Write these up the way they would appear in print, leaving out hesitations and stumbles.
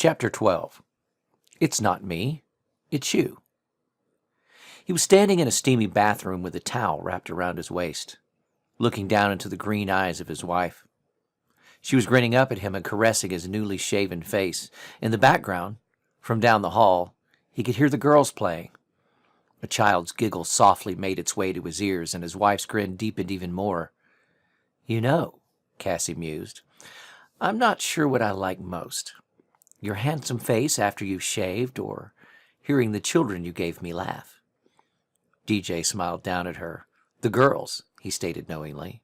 Chapter 12. It's not me. It's you. He was standing in a steamy bathroom with a towel wrapped around his waist, looking down into the green eyes of his wife. She was grinning up at him and caressing his newly shaven face. In the background, from down the hall, he could hear the girls playing. A child's giggle softly made its way to his ears, and his wife's grin deepened even more. "You know," Cassie mused, "I'm not sure what I like most. Your handsome face after you've shaved, or hearing the children you gave me laugh." DJ smiled down at her. "The girls," he stated knowingly.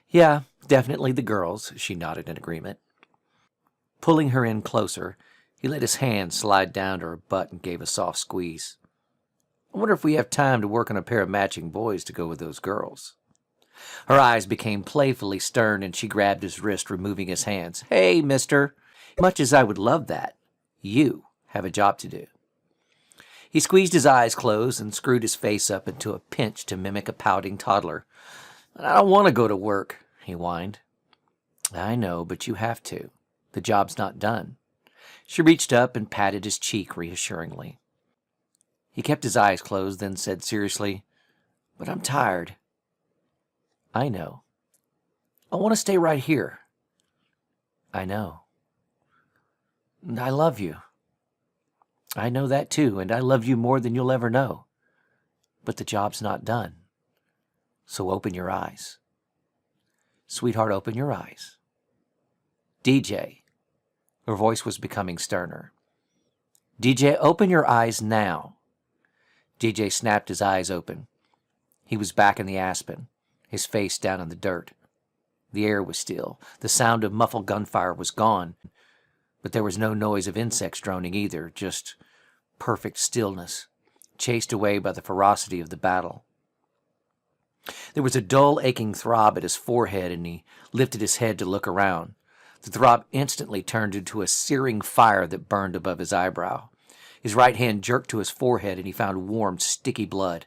"Yeah, definitely the girls," she nodded in agreement. Pulling her in closer, he let his hand slide down to her butt and gave a soft squeeze. "I wonder if we have time to work on a pair of matching boys to go with those girls." Her eyes became playfully stern, and she grabbed his wrist, removing his hands. "Hey, mister, much as I would love that, you have a job to do." He squeezed his eyes closed and screwed his face up into a pinch to mimic a pouting toddler. "I don't want to go to work," he whined. "I know, but you have to. The job's not done." She reached up and patted his cheek reassuringly. He kept his eyes closed, then said seriously, "But I'm tired." "I know. I want to stay right here." "I know. And I love you." "I know that too, and I love you more than you'll ever know. But the job's not done. So open your eyes. Sweetheart, open your eyes." "DJ." Her voice was becoming sterner. "DJ, open your eyes now." DJ snapped his eyes open. He was back in the aspen, his face down in the dirt. The air was still. The sound of muffled gunfire was gone. But there was no noise of insects droning either, just perfect stillness, chased away by the ferocity of the battle. There was a dull, aching throb at his forehead, and he lifted his head to look around. The throb instantly turned into a searing fire that burned above his eyebrow. His right hand jerked to his forehead, and he found warm, sticky blood.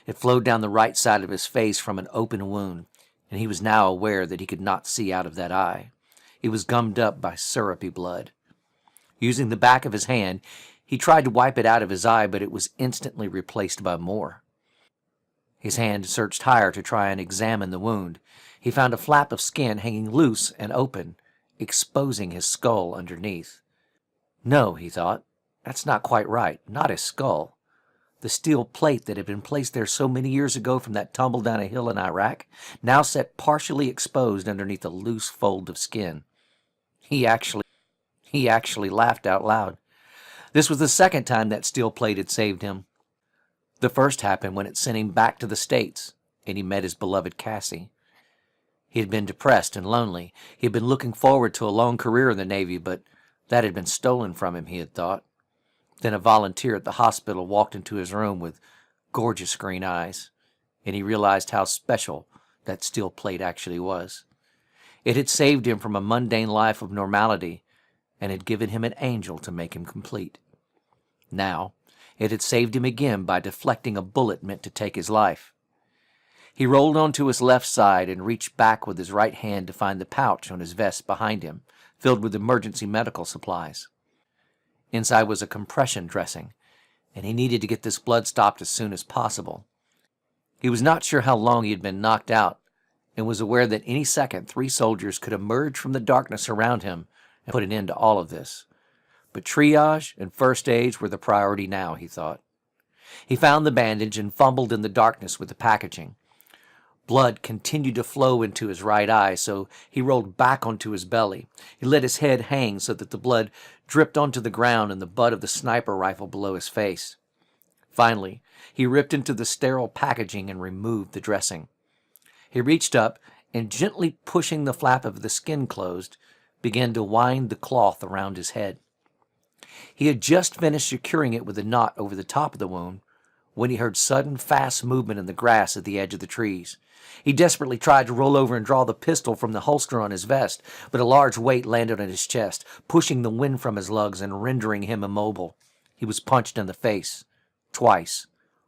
It flowed down the right side of his face from an open wound, and he was now aware that he could not see out of that eye. It was gummed up by syrupy blood. Using the back of his hand, he tried to wipe it out of his eye, but it was instantly replaced by more. His hand searched higher to try and examine the wound. He found a flap of skin hanging loose and open, exposing his skull underneath. No, he thought, that's not quite right. Not his skull. The steel plate that had been placed there so many years ago from that tumble down a hill in Iraq, now sat partially exposed underneath a loose fold of skin. He actually laughed out loud. This was the second time that steel plate had saved him. The first happened when it sent him back to the States, and he met his beloved Cassie. He had been depressed and lonely. He had been looking forward to a long career in the Navy, but that had been stolen from him, he had thought. Then a volunteer at the hospital walked into his room with gorgeous green eyes, and he realized how special that steel plate actually was. It had saved him from a mundane life of normality and had given him an angel to make him complete. Now, it had saved him again by deflecting a bullet meant to take his life. He rolled onto his left side and reached back with his right hand to find the pouch on his vest behind him, filled with emergency medical supplies. Inside was a compression dressing, and he needed to get this blood stopped as soon as possible. He was not sure how long he had been knocked out, and was aware that any second 3 soldiers could emerge from the darkness around him and put an end to all of this. But triage and first aid were the priority now, he thought. He found the bandage and fumbled in the darkness with the packaging. Blood continued to flow into his right eye, so he rolled back onto his belly. He let his head hang so that the blood dripped onto the ground and the butt of the sniper rifle below his face. Finally, he ripped into the sterile packaging and removed the dressing. He reached up and, gently pushing the flap of the skin closed, began to wind the cloth around his head. He had just finished securing it with a knot over the top of the wound when he heard sudden, fast movement in the grass at the edge of the trees. He desperately tried to roll over and draw the pistol from the holster on his vest, but a large weight landed on his chest, pushing the wind from his lungs and rendering him immobile. He was punched in the face. Twice.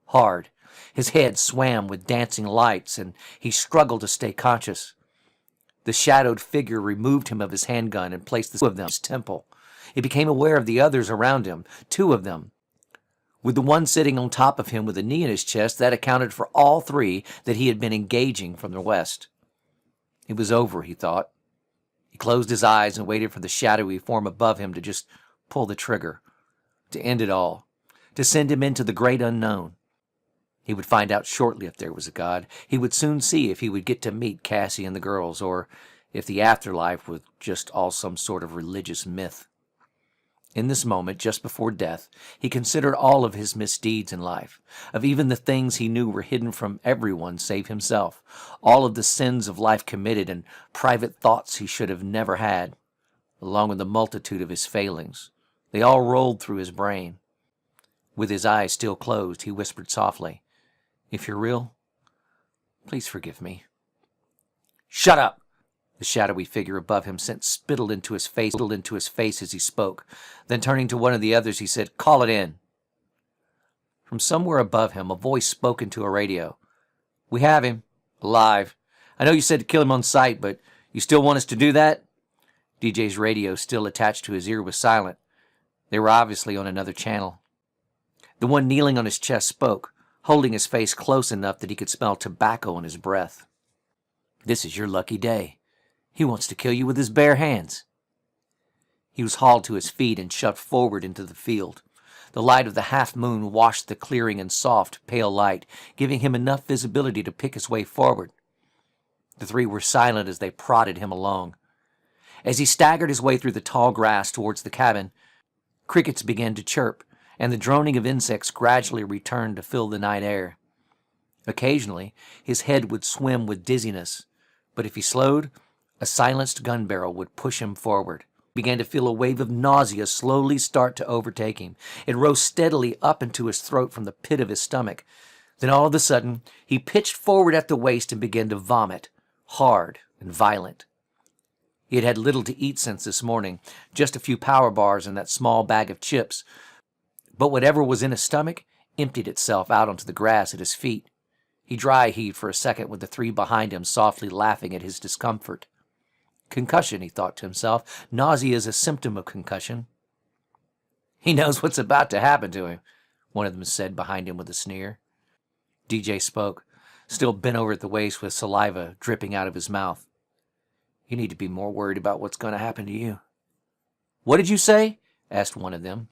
Hard. His head swam with dancing lights, and he struggled to stay conscious. The shadowed figure removed him of his handgun and placed the two of them on his temple. He became aware of the others around him, 2 of them. With the one sitting on top of him with a knee in his chest, that accounted for all 3 that he had been engaging from the west. It was over, he thought. He closed his eyes and waited for the shadowy form above him to just pull the trigger, to end it all, to send him into the great unknown. He would find out shortly if there was a God. He would soon see if he would get to meet Cassie and the girls, or if the afterlife was just all some sort of religious myth. In this moment, just before death, he considered all of his misdeeds in life, of even the things he knew were hidden from everyone save himself, all of the sins of life committed and private thoughts he should have never had, along with the multitude of his failings. They all rolled through his brain. With his eyes still closed, he whispered softly, "If you're real, please forgive me." "Shut up!" The shadowy figure above him sent spittle into his face as he spoke. Then turning to one of the others, he said, "Call it in." From somewhere above him, a voice spoke into a radio. "We have him. Alive. I know you said to kill him on sight, but you still want us to do that?" DJ's radio, still attached to his ear, was silent. They were obviously on another channel. The one kneeling on his chest spoke, holding his face close enough that he could smell tobacco on his breath. "This is your lucky day. He wants to kill you with his bare hands." He was hauled to his feet and shoved forward into the field. The light of the half-moon washed the clearing in soft, pale light, giving him enough visibility to pick his way forward. The 3 were silent as they prodded him along. As he staggered his way through the tall grass towards the cabin, crickets began to chirp, and the droning of insects gradually returned to fill the night air. Occasionally, his head would swim with dizziness, but if he slowed, a silenced gun barrel would push him forward. He began to feel a wave of nausea slowly start to overtake him. It rose steadily up into his throat from the pit of his stomach. Then all of a sudden, he pitched forward at the waist and began to vomit, hard and violent. He had had little to eat since this morning, just a few power bars and that small bag of chips. But whatever was in his stomach emptied itself out onto the grass at his feet. He dry-heaved for a second with the 3 behind him softly laughing at his discomfort. Concussion, he thought to himself. Nausea is a symptom of concussion. "He knows what's about to happen to him," one of them said behind him with a sneer. DJ spoke, still bent over at the waist with saliva dripping out of his mouth. "You need to be more worried about what's going to happen to you." "What did you say?" asked one of them.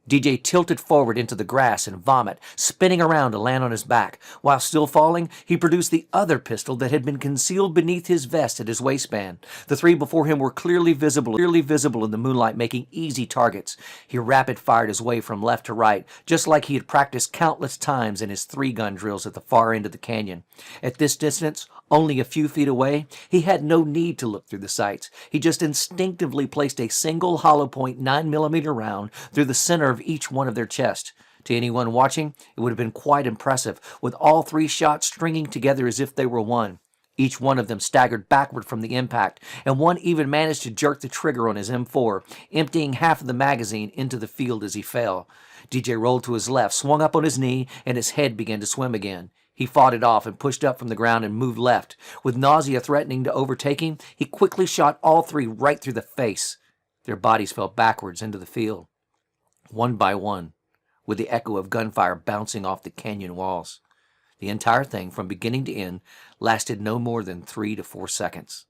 DJ tilted forward into the grass and vomit, spinning around to land on his back. While still falling, he produced the other pistol that had been concealed beneath his vest at his waistband. The 3 before him were clearly visible in the moonlight, making easy targets. He rapid-fired his way from left to right, just like he had practiced countless times in his 3-gun drills at the far end of the canyon. At this distance, only a few feet away, he had no need to look through the sights. He just instinctively placed a single hollow-point 9mm round through the center of each one of their chests. To anyone watching, it would have been quite impressive, with all 3 shots stringing together as if they were one. Each one of them staggered backward from the impact, and one even managed to jerk the trigger on his M4, emptying half of the magazine into the field as he fell. DJ rolled to his left, swung up on his knee, and his head began to swim again. He fought it off and pushed up from the ground and moved left. With nausea threatening to overtake him, he quickly shot all 3 right through the face. Their bodies fell backwards into the field, one by one, with the echo of gunfire bouncing off the canyon walls. The entire thing, from beginning to end, lasted no more than 3 to 4 seconds.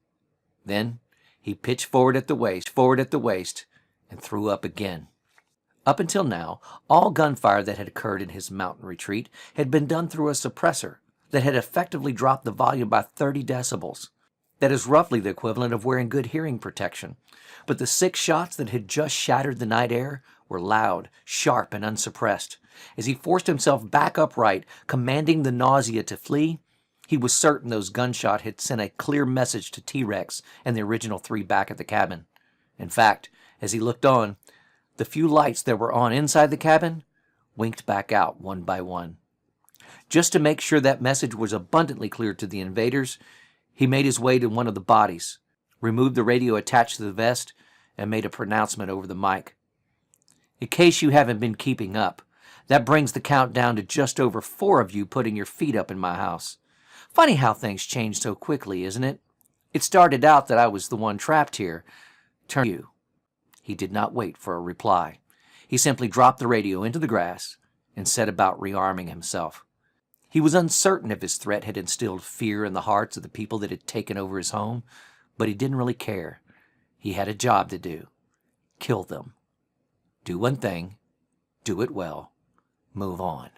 Then he pitched forward at the waist, and threw up again. Up until now, all gunfire that had occurred in his mountain retreat had been done through a suppressor that had effectively dropped the volume by 30 decibels. That is roughly the equivalent of wearing good hearing protection. But the 6 shots that had just shattered the night air were loud, sharp, and unsuppressed. As he forced himself back upright, commanding the nausea to flee, he was certain those gunshots had sent a clear message to T-Rex and the original 3 back at the cabin. In fact, as he looked on, the few lights that were on inside the cabin winked back out one by one. Just to make sure that message was abundantly clear to the invaders, he made his way to one of the bodies, removed the radio attached to the vest, and made a pronouncement over the mic. "In case you haven't been keeping up, that brings the count down to just over 4 of you putting your feet up in my house. Funny how things change so quickly, isn't it? It started out that I was the one trapped here. Turned you. He did not wait for a reply. He simply dropped the radio into the grass and set about rearming himself. He was uncertain if his threat had instilled fear in the hearts of the people that had taken over his home, but he didn't really care. He had a job to do. Kill them. Do one thing, do it well, move on.